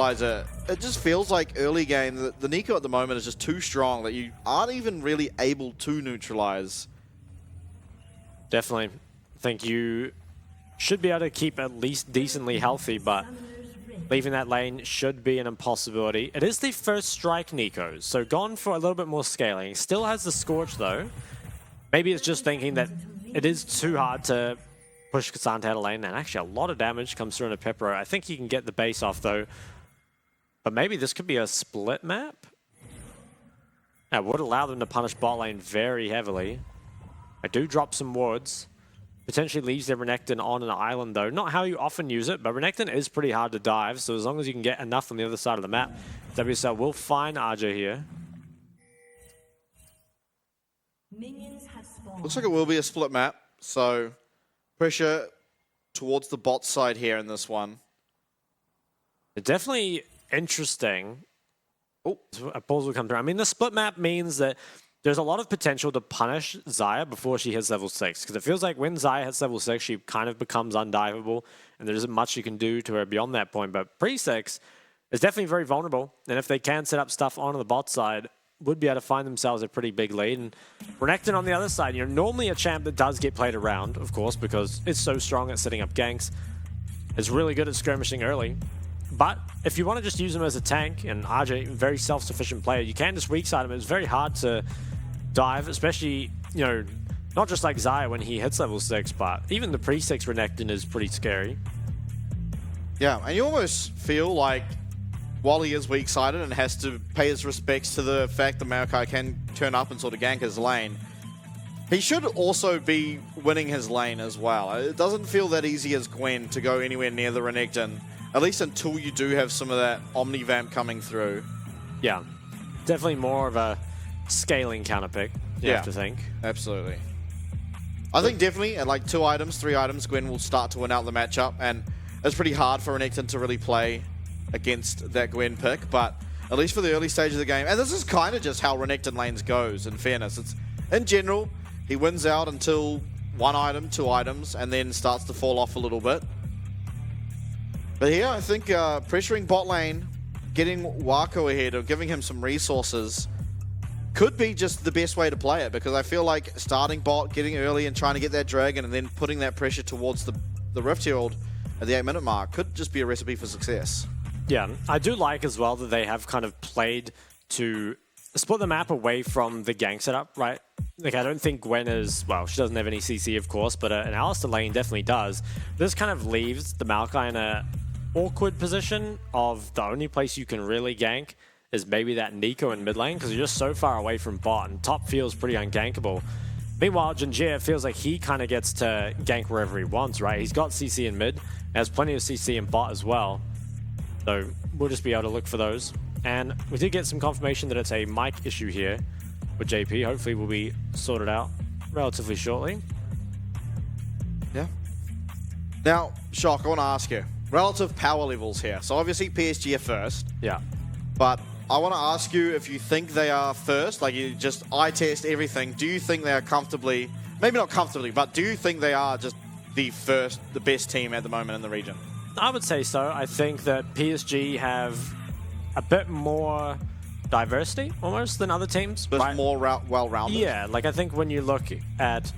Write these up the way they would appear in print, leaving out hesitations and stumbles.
It just feels like early game, the Nico at the moment is just too strong that you aren't even really able to neutralize. Definitely. I think you should be able to keep at least decently healthy, but leaving that lane should be an impossibility. It is the first strike Nico, so gone for a little bit more scaling. Still has the Scorch though. Maybe it's just thinking that it is too hard to push K'Sante out of lane, and actually a lot of damage comes through into Pepero. I think he can get the base off though. But maybe this could be a split map? That would allow them to punish bot lane very heavily. I do drop some wards. Potentially leaves their Renekton on an island though. Not how you often use it, but Renekton is pretty hard to dive, so as long as you can get enough on the other side of the map, WSL will find RJ here. Looks like it will be a split map, so pressure towards the bot side here in this one. Definitely interesting. Oh, a pause will come through. I mean, the split map means that there's a lot of potential to punish Xayah before she hits level 6, because it feels like when Xayah hits level 6, she kind of becomes undiveable, and there isn't much you can do to her beyond that point. But pre-6 is definitely very vulnerable, and if they can set up stuff onto the bot side, would be able to find themselves a pretty big lead. And Renekton on the other side, you know, normally a champ that does get played around, of course, because it's so strong at setting up ganks. It's really good at skirmishing early. But if you want to just use him as a tank, and RJ, very self-sufficient player, you can just weak side him. It's very hard to dive, especially, you know, not just like Xayah when he hits level 6, but even the pre-6 Renekton is pretty scary. Yeah, and you almost feel like while he is weak-sided and has to pay his respects to the fact that Maokai can turn up and sort of gank his lane, he should also be winning his lane as well. It doesn't feel that easy as Gwen to go anywhere near the Renekton, at least until you do have some of that Omni-Vamp coming through. Yeah, definitely more of a scaling counter pick, you have to think. Absolutely. I think definitely at like 2 items, 3 items, Gwen will start to win out the matchup, and it's pretty hard for Renekton to really play against that Gwen pick, but at least for the early stage of the game, and this is kind of just how Renekton lanes goes, in fairness. It's in general, he wins out until 1 item, 2 items, and then starts to fall off a little bit. But here, I think pressuring bot lane, getting Wako ahead, or giving him some resources could be just the best way to play it, because I feel like starting bot, getting early and trying to get that dragon, and then putting that pressure towards the Rift Herald at the 8-minute mark could just be a recipe for success. Yeah, I do like as well that they have kind of played to split the map away from the gank setup, right? Like, I don't think Gwen is, well, she doesn't have any CC, of course, but an Alistar lane definitely does. This kind of leaves the Maokai in a awkward position of the only place you can really gank is maybe that Nico in mid lane, because you're just so far away from bot, and top feels pretty ungankable. Meanwhile, Jinjir feels like he kind of gets to gank wherever he wants, right? He's got CC in mid, has plenty of CC in bot as well. So we'll just be able to look for those. And we did get some confirmation that it's a mic issue here with JP. Hopefully will be sorted out relatively shortly. Yeah. Now, Shock, I want to ask you, relative power levels here. So obviously PSG are first. Yeah. But I want to ask you if you think they are first, like you just eye test everything. Do you think they are comfortably, maybe not comfortably, but do you think they are just the best team at the moment in the region? I would say so. I think that PSG have a bit more diversity almost than other teams. But more well-rounded. Yeah, like I think when you look at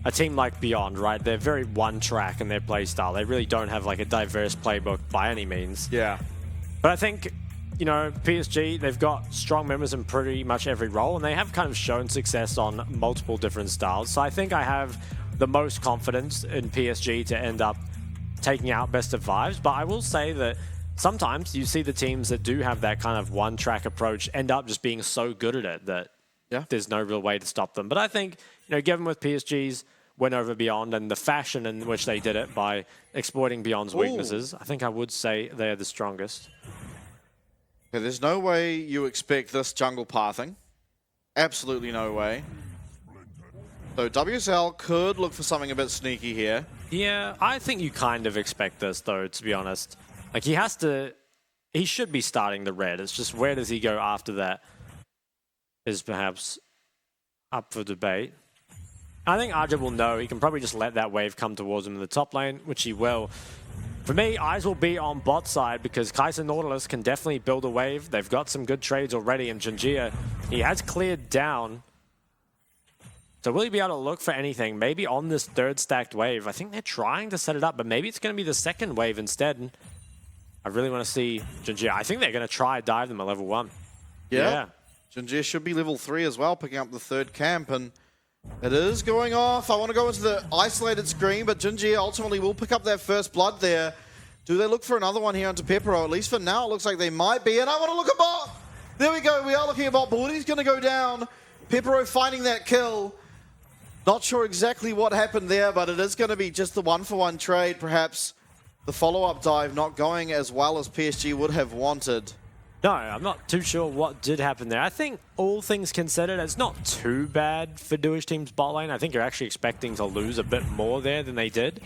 a team like Beyond, right, they're very one-track in their play style. They really don't have like a diverse playbook by any means. Yeah. But I think, you know, PSG, they've got strong members in pretty much every role, and they have kind of shown success on multiple different styles. So I think I have the most confidence in PSG to end up taking out best of fives. But I will say that sometimes you see the teams that do have that kind of one-track approach end up just being so good at it that there's no real way to stop them. But I think, you know, given with PSG's win over Beyond and the fashion in which they did it by exploiting Beyond's weaknesses, I think I would say they're the strongest. Okay, there's no way you expect this jungle pathing. Absolutely no way. So WSL could look for something a bit sneaky here. Yeah, I think you kind of expect this, though, to be honest. Like, he should be starting the red. It's just where does he go after that is perhaps up for debate. I think RJ will know. He can probably just let that wave come towards him in the top lane, which he will. For me, eyes will be on bot side because Kaiser Nautilus can definitely build a wave. They've got some good trades already, and Jinjia, he has cleared down. So will he be able to look for anything? Maybe on this third stacked wave. I think they're trying to set it up, but maybe it's going to be the second wave instead. I really want to see Jinjia. I think they're going to try dive them at level 1. Yeah. Jinjia should be level 3 as well, picking up the third camp, and it is going off. I want to go into the isolated screen, but Jinjia ultimately will pick up that first blood there. Do they look for another one here onto Pepero? At least for now, it looks like they might be. And I want to look at bot. There we go. We are looking at bot, but Woody's going to go down. Pepero finding that kill. Not sure exactly what happened there, but it is going to be just the 1-for-1 trade. Perhaps the follow-up dive not going as well as PSG would have wanted. No, I'm not too sure what did happen there. I think all things considered, it's not too bad for Dewish team's bot lane. I think you're actually expecting to lose a bit more there than they did.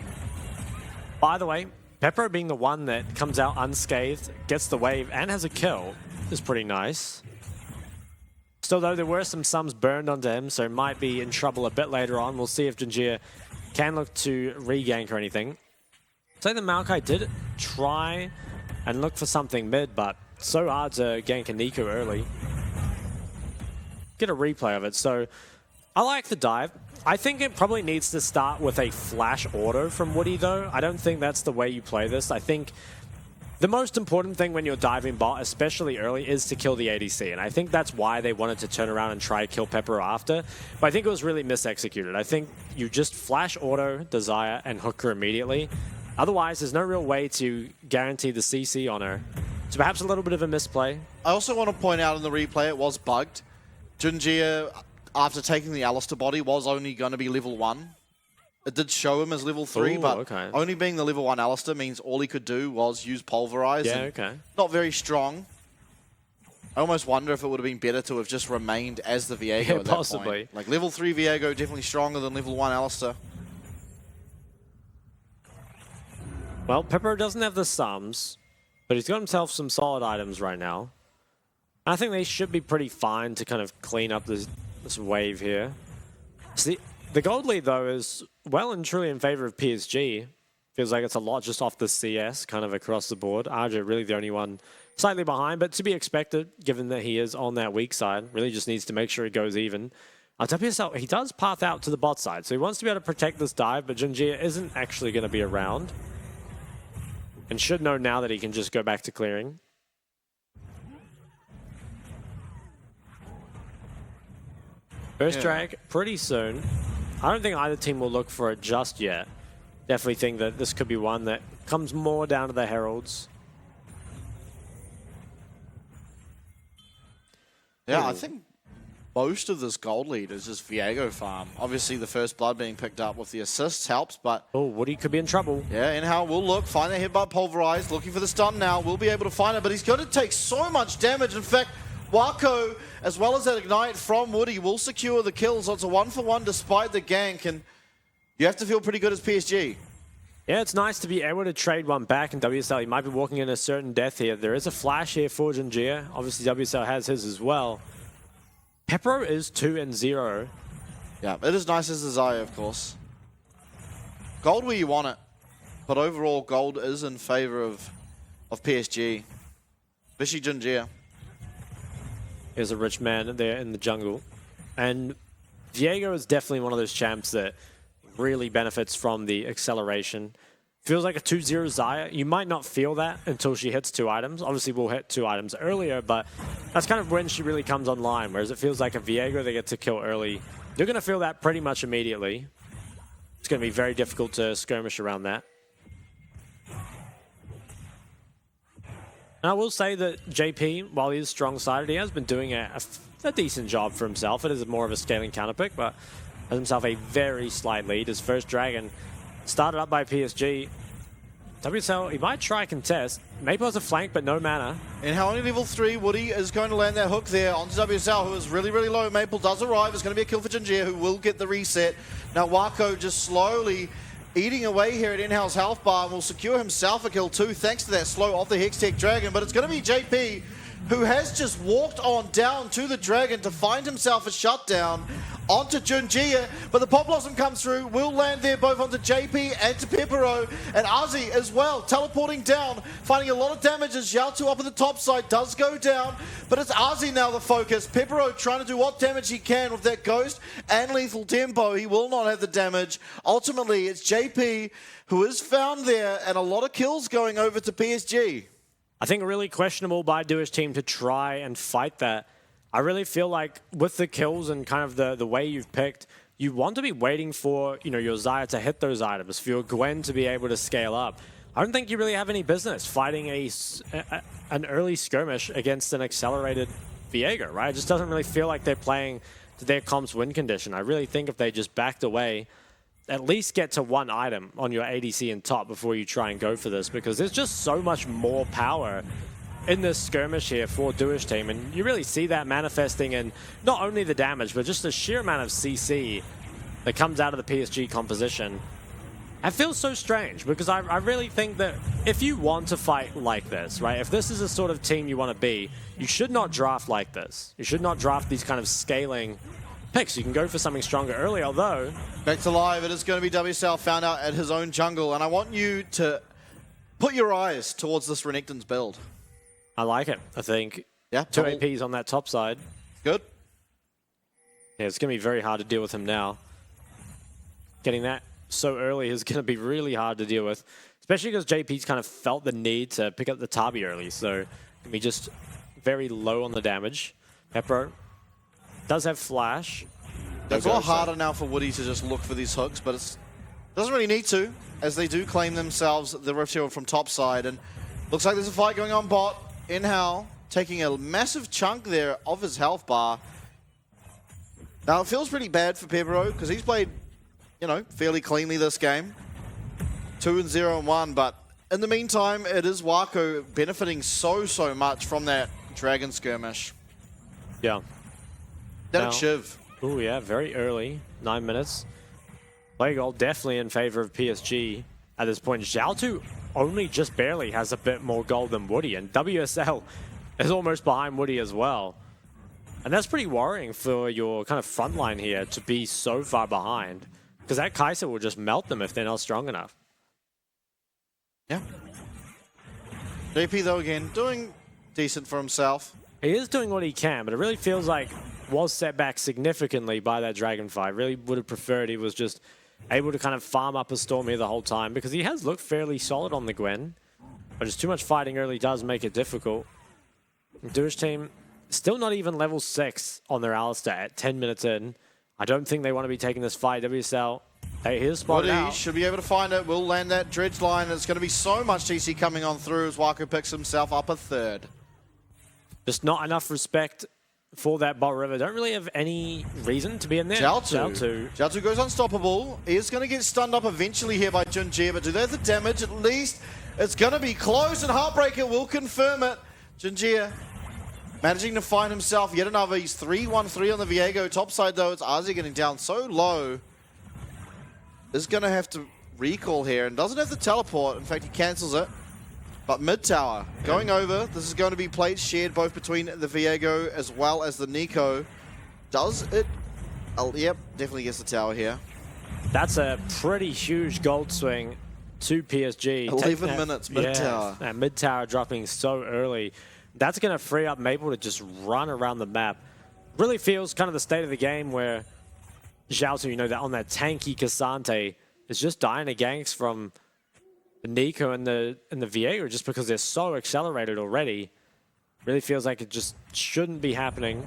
By the way, Pepero being the one that comes out unscathed, gets the wave, and has a kill is pretty nice. Still though, there were some sums burned onto him, so might be in trouble a bit later on. We'll see if Jinjia can look to regank or anything. So the Maokai did try and look for something mid, but so hard to gank a Nico early. Get a replay of it. So I like the dive. I think it probably needs to start with a flash auto from Woody though. I don't think that's the way you play this. I think the most important thing when you're diving bot, especially early, is to kill the ADC. And I think that's why they wanted to turn around and try kill Pepero after. But I think it was really misexecuted. I think you just flash auto, Desire, and hook her immediately. Otherwise, there's no real way to guarantee the CC on her. So perhaps a little bit of a misplay. I also want to point out in the replay, it was bugged. Jinjia, after taking the Alistair body, was only going to be level 1. It did show him as level 3, but only being the level 1 Alistair means all he could do was use Pulverize. Yeah, okay. Not very strong. I almost wonder if it would have been better to have just remained as the Viego at that possibly. point. Like, level 3 Viego, definitely stronger than level 1 Alistair. Well, Pepero doesn't have the sums, but he's got himself some solid items right now. I think they should be pretty fine to kind of clean up this wave here. See, the gold lead, though, is well and truly in favor of PSG. Feels like it's a lot just off the CS, kind of across the board. RJ really the only one slightly behind, but to be expected, given that he is on that weak side. Really just needs to make sure he goes even. WSL, he does path out to the bot side, so he wants to be able to protect this dive, but Jinjia isn't actually going to be around. And should know now that he can just go back to clearing. First drag pretty soon. I don't think either team will look for it just yet. Definitely think that this could be one that comes more down to the Heralds. Yeah, I think most of this gold lead is just Viego farm. Obviously, the first blood being picked up with the assists helps, but... Oh, Woody could be in trouble. Yeah, Inhao will look, find the headbutt Pulverized, looking for the stun now, will be able to find it, but he's going to take so much damage. In fact, Wako, as well as that Ignite from Woody, will secure the kills. So it's a 1-for-1 despite the gank, and you have to feel pretty good as PSG. Yeah, it's nice to be able to trade one back in WSL. He might be walking in a certain death here. There is a flash here for Jinjia. Obviously, WSL has his as well. Pepero is 2-0. Yeah, it is nice as Desire, of course. Gold where you want it, but overall, gold is in favor of PSG. Especially Jinjia. Here's a rich man there in the jungle. And Viego is definitely one of those champs that really benefits from the acceleration. Feels like a 2-0 Xayah. You might not feel that until she hits 2 items. Obviously, we'll hit 2 items earlier, but that's kind of when she really comes online. Whereas it feels like a Viego they get to kill early. You're going to feel that pretty much immediately. It's going to be very difficult to skirmish around that. And I will say that JP, while he is strong-sided, he has been doing a decent job for himself. It is more of a scaling counterpick, but has himself a very slight lead. His first dragon started up by PSG. WSL, he might try contest. Maple has a flank, but no mana. And how only level 3, Woody is going to land that hook there onto WSL, who is really, really low. Maple does arrive. It's going to be a kill for Jinjia, who will get the reset. Now Wako just slowly eating away here at in-house health bar and will secure himself a kill too, thanks to that slow off the Hextech Dragon. But it's going to be JP who has just walked on down to the Dragon to find himself a shutdown onto Junjia, but the Pop Blossom comes through, will land there both onto JP and to Pepero, and Ozzy as well, teleporting down, finding a lot of damage as Xiaotu up at the top side does go down, but it's Ozzy now the focus. Pepero trying to do what damage he can with that Ghost and Lethal Tempo. He will not have the damage. Ultimately, it's JP who is found there, and a lot of kills going over to PSG. I think really questionable by Dewish team to try and fight that. I really feel like with the kills and kind of the way you've picked, you want to be waiting for, you know, your Xayah to hit those items, for your Gwen to be able to scale up. I don't think you really have any business fighting an early skirmish against an accelerated Viego, right? It just doesn't really feel like they're playing to their comp's win condition. I really think if they just backed away, at least get to one item on your ADC and top before you try and go for this, because there's just so much more power in this skirmish here for Dewish team, and you really see that manifesting in not only the damage, but just the sheer amount of CC that comes out of the PSG composition. It feels so strange, because I really think that if you want to fight like this, right, if this is the sort of team you want to be, you should not draft like this. You should not draft these kind of scaling picks. You can go for something stronger early, although... Back to live, it is going to be WSL found out at his own jungle, and I want you to put your eyes towards this Renekton's build. I like it. I think yeah, two APs on that top side. Good. Yeah, it's going to be very hard to deal with him now. Getting that so early is going to be really hard to deal with, especially because JP's kind of felt the need to pick up the Tabi early, so can be just very low on the damage. Pepro does have flash. It's a lot harder now for Woody to just look for these hooks, but it doesn't really need to, as they do claim themselves the Rift Hero from top side, and looks like there's a fight going on bot. Inhal taking a massive chunk there of his health bar. Now it feels pretty bad for Pepero because he's played, you know, fairly cleanly this game. 2-0-1, but in the meantime, it is Wako benefiting so much from that Dragon skirmish. Yeah. That Shiv. Oh yeah, very early, 9 minutes. Play goal definitely in favor of PSG at this point. Xiaotu only just barely has a bit more gold than Woody, and WSL is almost behind Woody as well. And that's pretty worrying for your kind of front line here to be so far behind, because that Kai'Sa will just melt them if they're not strong enough. Yeah. JP though again, doing decent for himself. He is doing what he can, but it really feels like was set back significantly by that Dragon fight. Really would have preferred he was just able to kind of farm up a Storm here the whole time, because he has looked fairly solid on the Gwen, but just too much fighting early does make it difficult. Dewish team still not even level 6 on their Alistar at 10 minutes in. I don't think they want to be taking this fight. WSL, hey, here's spotted Woody out. should be able to find it. Will land that dredge line. It's going to be so much TC coming on through as Wako picks himself up a third. Just not enough respect for that bot river. Don't really have any reason to be in there. Xiaotu goes unstoppable. He is going to get stunned up eventually here by Junjie, but do they have the damage? At least it's going to be close, and Heartbreaker will confirm it. Junjie managing to find himself yet another. He's 3-1-3 on the Viego. Top side, though, it's Ozzy getting down so low. Is going to have to recall here, and doesn't have the teleport. In fact, he cancels it. But mid tower going over. This is going to be plates shared both between the Viego as well as the Nico. Does it? Oh, yep, definitely gets the tower here. That's a pretty huge gold swing to PSG. 11 minutes mid tower. Yeah, mid tower dropping so early. That's going to free up Maple to just run around the map. Really feels kind of the state of the game where Xiaotu, you know, that on that tanky Cassante is just dying to ganks from the Nico and the Viego just because they're so accelerated already. Really feels like it just shouldn't be happening.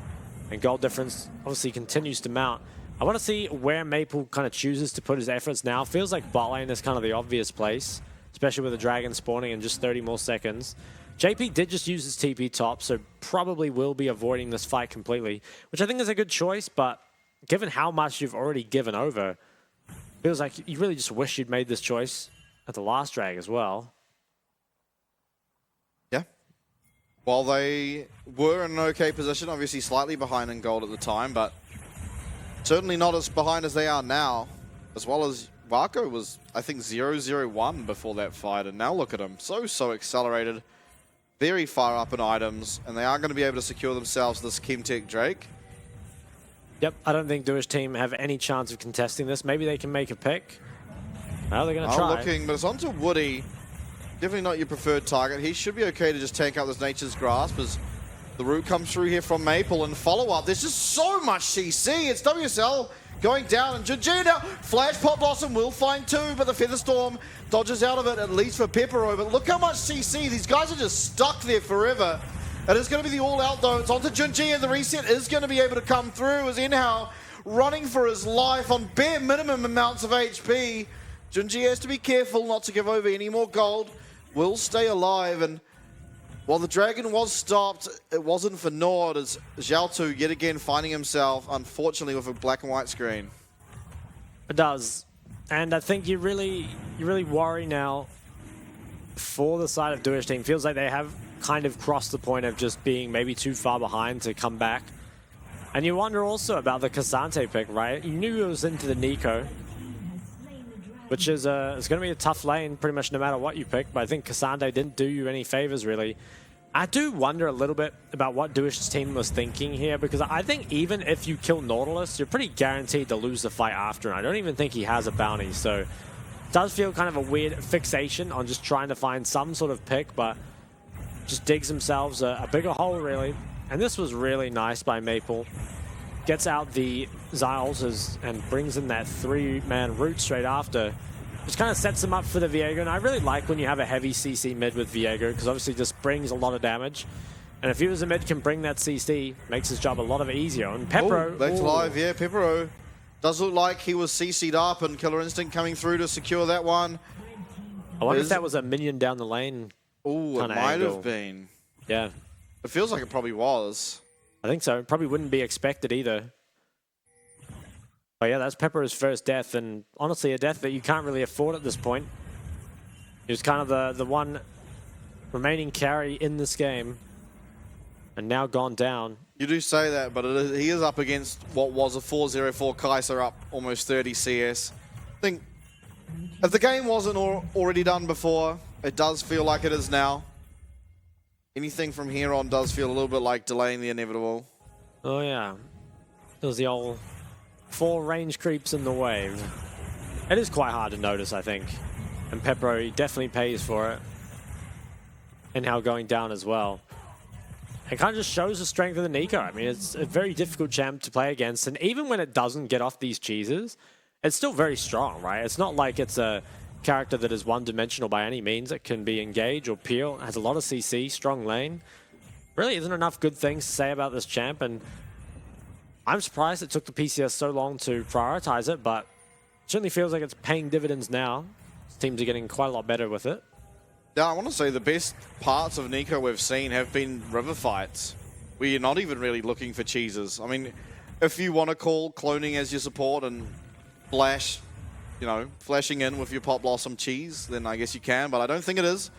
And goal difference obviously continues to mount. I want to see where Maple kind of chooses to put his efforts now. Feels like bot lane is kind of the obvious place, especially with the Dragon spawning in just 30 more seconds. JP did just use his TP top, so probably will be avoiding this fight completely, which I think is a good choice, but given how much you've already given over, feels like you really just wish you'd made this choice at the last drag as well. Yeah. While they were in an okay position, obviously slightly behind in gold at the time, but certainly not as behind as they are now. As well as Wako was, I think, 0-0-1 before that fight, and now look at him. So accelerated. very far up in items, and they are going to be able to secure themselves this Chemtech Drake. Yep, I don't think Dewish team have any chance of contesting this. Maybe they can make a pick. Well, they're going to try. Looking, but it's onto Woody. Definitely not your preferred target. He should be okay to just tank out this Nature's Grasp as the root comes through here from Maple and follow-up. There's just so much CC. It's WSL going down, and Georgia now. Flash Pop Blossom will find two, but the Featherstorm dodges out of it, at least for Peppero. But look how much CC. These guys are just stuck there forever. It is going to be the all-out, though. It's onto Junji, and the reset is going to be able to come through as Inhao running for his life on bare minimum amounts of HP. Junji has to be careful not to give over any more gold. Will stay alive, and while the Dragon was stopped, it wasn't for Nord, as Zhao yet again finding himself, unfortunately, with a black and white screen. It does. And I think you really worry now for the side of Dewish team. Feels like they have kind of crossed the point of just being maybe too far behind to come back. And you wonder also about the Cassante pick, right? You knew it was into the Nico, which is it's going to be a tough lane pretty much no matter what you pick, but I think Cassante didn't do you any favors, really. I do wonder a little bit about what Dewish's team was thinking here, because I think even if you kill Nautilus, you're pretty guaranteed to lose the fight after, and I don't even think he has a bounty, so it does feel kind of a weird fixation on just trying to find some sort of pick, but just digs themselves a bigger hole, really. And this was really nice by Maple. Gets out the Xyles and brings in that 3-man root straight after. Just kind of sets him up for the Viego, and I really like when you have a heavy CC mid with Viego, because obviously this brings a lot of damage. And if you as a mid can bring that CC, makes his job a lot of easier. And Peppero... Back to live, yeah, Peppero does look like he was CC'd up, and Killer Instinct coming through to secure that one. I wonder if that was a minion down the lane. Oh, it might have been. Yeah. It feels like it probably was. I think so. It probably wouldn't be expected either. But yeah, that's Peppero's first death, and honestly a death that you can't really afford at this point. He was kind of the one remaining carry in this game, and now gone down. You do say that, but he is up against what was a 4-0-4 Kaiser, up almost 30 CS. I think if the game wasn't already done before, it does feel like it is now. Anything from here on does feel a little bit like delaying the inevitable. Oh yeah. There's the old 4 range creeps in the wave. It is quite hard to notice, I think. And Peppero, he definitely pays for it. And how going down as well. It kind of just shows the strength of the Nico. I mean, it's a very difficult champ to play against. And even when it doesn't get off these cheeses, it's still very strong, right? It's not like it's a character that is one-dimensional by any means. It can be engage or peel. It has a lot of CC, strong lane. Really isn't enough good things to say about this champ, and I'm surprised it took the PCS so long to prioritize it, but it certainly feels like it's paying dividends now. Teams are getting quite a lot better with it. Yeah, I want to say the best parts of Nico we've seen have been river fights, where you're not even really looking for cheeses. I mean, if you want to call cloning as your support and Flash, you know, flashing in with your Pop Blossom cheese, then I guess you can, but I don't think it is.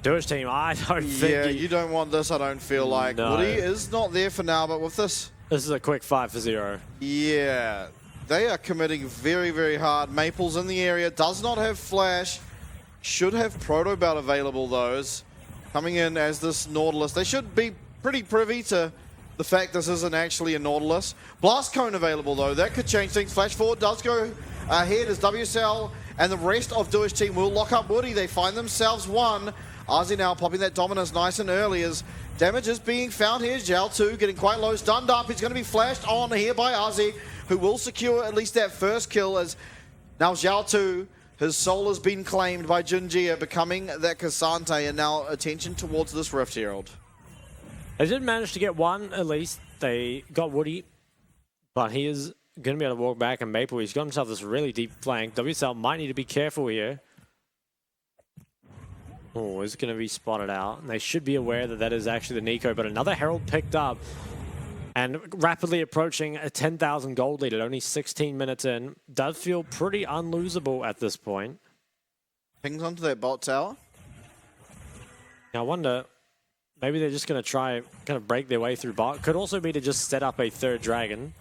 Dewish team, I don't think... Yeah, you don't want this, I don't feel like. No. Woody is not there for now, but with this... This is a quick 5-0. Yeah, they are committing very, very hard. Maple's in the area, does not have Flash. Should have Proto Belt available, those. Coming in as this Nautilus. They should be pretty privy to the fact this isn't actually a Nautilus. Blast Cone available, though. That could change things. Flash forward does go ahead as WSL and the rest of Dewish team will lock up Woody. They find themselves one. Ozzy now popping that dominance nice and early as damage is being found here. Zhao 2 getting quite low, stunned up. He's going to be flashed on here by Ozzy, who will secure at least that first kill as now Zhao 2, his soul has been claimed by Junjia, becoming that Cassante, and now attention towards this Rift Herald. They did manage to get one, at least. They got Woody, but he is going to be able to walk back, and Maple, he's got himself this really deep flank. WSL might need to be careful here. Oh, is going to be spotted out. And they should be aware that that is actually the Nico, but another Herald picked up and rapidly approaching a 10,000 gold lead at only 16 minutes in. Does feel pretty unlosable at this point. Pings onto that bot tower. Now, I wonder, maybe they're just going to try kind of break their way through bot. Could also be to just set up a third dragon.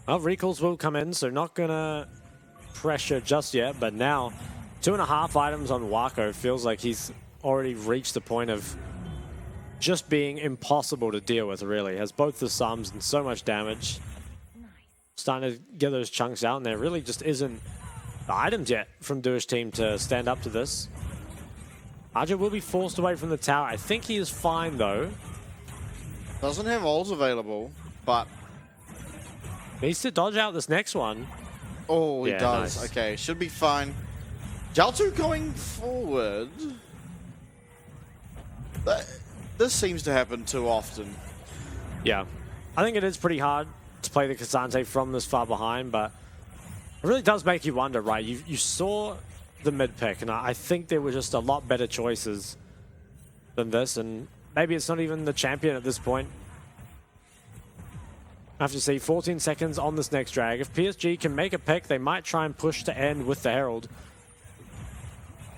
Well, recalls will come in, so not going to pressure just yet, but now 2.5 items on Wako feels like he's already reached the point of just being impossible to deal with, really. Has both the sums and so much damage. Starting to get those chunks out, and there really just isn't the items yet from Dewish team to stand up to this. RJ will be forced away from the tower. I think he is fine, though. Doesn't have ults available, but Needs to dodge out this next one. oh, he Yeah, does. nice. Okay, should be fine. Jaltu going forward. This seems to happen too often. Yeah, I think it is pretty hard to play the Kazante from this far behind, but it really does make you wonder, right? You saw the mid pick, and I think there were just a lot better choices than this, and maybe it's not even the champion at this point. I have to see 14 seconds on this next drag. If PSG can make a pick, they might try and push to end with the Herald.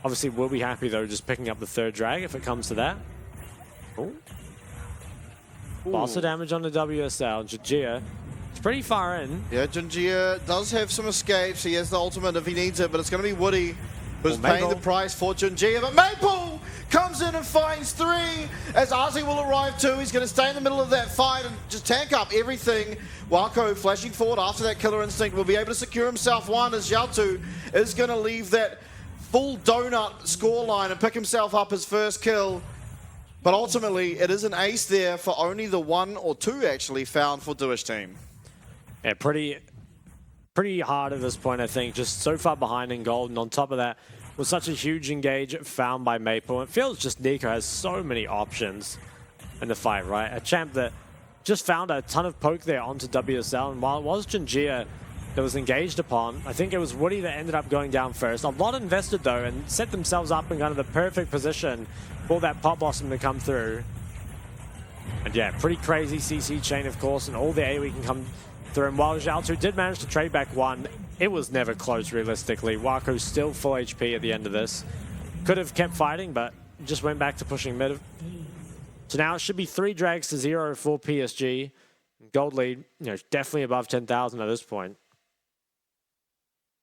Obviously, we'll be happy, though, just picking up the third drag if it comes to that. Ooh. Lots of damage on the WSL. Jajia, it's pretty far in. Yeah, Junjia does have some escapes. He has the ultimate if he needs it, but it's going to be Woody who's paying the price for Junjia. But Maple comes in and finds 3 as Ozzy will arrive too. He's going to stay in the middle of that fight and just tank up everything. Wako flashing forward after that killer instinct will be able to secure himself 1 as Jaltu is going to leave that full donut scoreline and pick himself up his first kill. But ultimately, it is an ace there for only the 1 or 2 actually found for Dewish team. Yeah, pretty hard at this point, I think. Just so far behind in gold, and on top of that, with such a huge engage found by Maple. It feels just Nico has so many options in the fight, right? A champ that just found a ton of poke there onto WSL, and while it was Junjia that was engaged upon, I think it was Woody that ended up going down first. A lot invested, though, and set themselves up in kind of the perfect position for that Pop Blossom to come through. And yeah, pretty crazy CC chain, of course, and all the AoE can come through. And while Jaltu did manage to trade back 1, it was never close, realistically. Wako's still full HP at the end of this. Could have kept fighting, but just went back to pushing mid. So now it should be 3 drags to 0 for PSG. Gold lead, definitely above 10,000 at this point.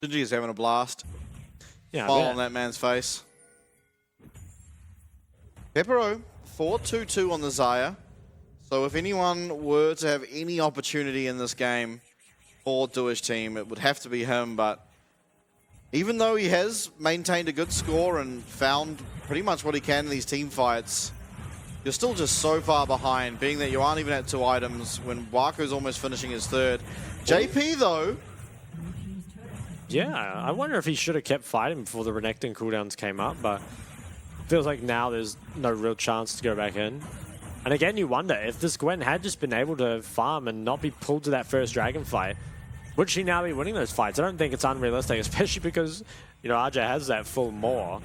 Junji is having a blast. Yeah, Fall on that man's face. Pepero, 4-2-2 on the Xayah. So if anyone were to have any opportunity in this game for Dewish team, it would have to be him. But even though he has maintained a good score and found pretty much what he can in these team fights, you're still just so far behind, being that you aren't even at 2 items when Wako's almost finishing his 3rd. JP, though... Yeah, I wonder if he should have kept fighting before the Renekton cooldowns came up, but feels like now there's no real chance to go back in. And again, you wonder if this Gwen had just been able to farm and not be pulled to that first dragon fight, would she now be winning those fights? I don't think it's unrealistic, especially because, RJ has that full Maw.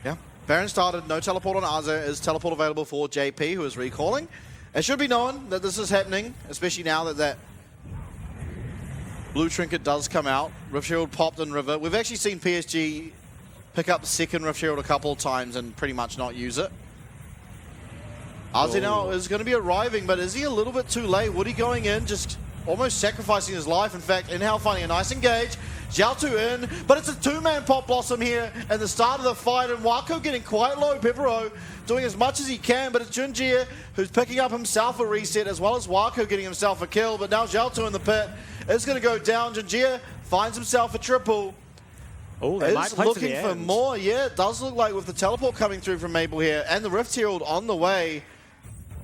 Yeah. Baron started, no teleport on Arza, is teleport available for JP, who is recalling. It should be known that this is happening, especially now that that blue trinket does come out. Rift Shield popped in River. We've actually seen PSG pick up the second Rift Shield a couple of times and pretty much not use it. Arza now is going to be arriving, but is he a little bit too late? Woody going in, just almost sacrificing his life. In fact, Inhale finding a nice engage. Jaltu in, but it's a 2-man Pop Blossom here at the start of the fight, and Wako getting quite low. Pepero doing as much as he can, but it's Junjia who's picking up himself a reset, as well as Wako getting himself a kill, but now Jaltu in the pit is going to go down. Junjia finds himself a triple. Oh, they might play looking to the for end. more. Yeah, it does look like with the teleport coming through from Maple here, and the Rift Herald on the way.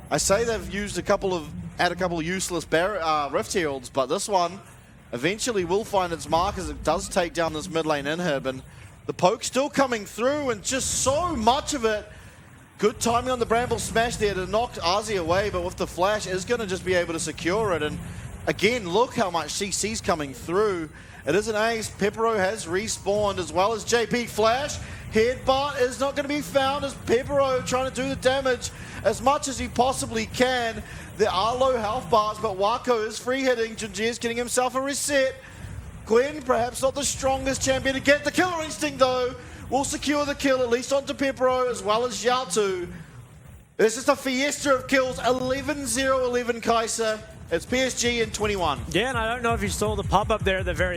I say they've used a couple of useless Rift Heralds, but this one eventually will find its mark as it does take down this mid lane inhib, and the poke still coming through, and just so much of it. Good timing on the Bramble Smash there to knock Arzi away, but with the flash is going to just be able to secure it. And again, look how much CC's coming through. It is an ace. Pepero has respawned, as well as JP flash. Headbutt is not going to be found as Pepero trying to do the damage as much as he possibly can. There are low health bars, but Wako is free hitting. Junjia is getting himself a reset. Gwen, perhaps not the strongest champion to get. The killer instinct, though, will secure the kill, at least onto Pepero as well as Jaltu. It's just a fiesta of kills. 11-0-11 Kaiser. It's PSG in 21. Yeah, and I don't know if you saw the pop-up there at the very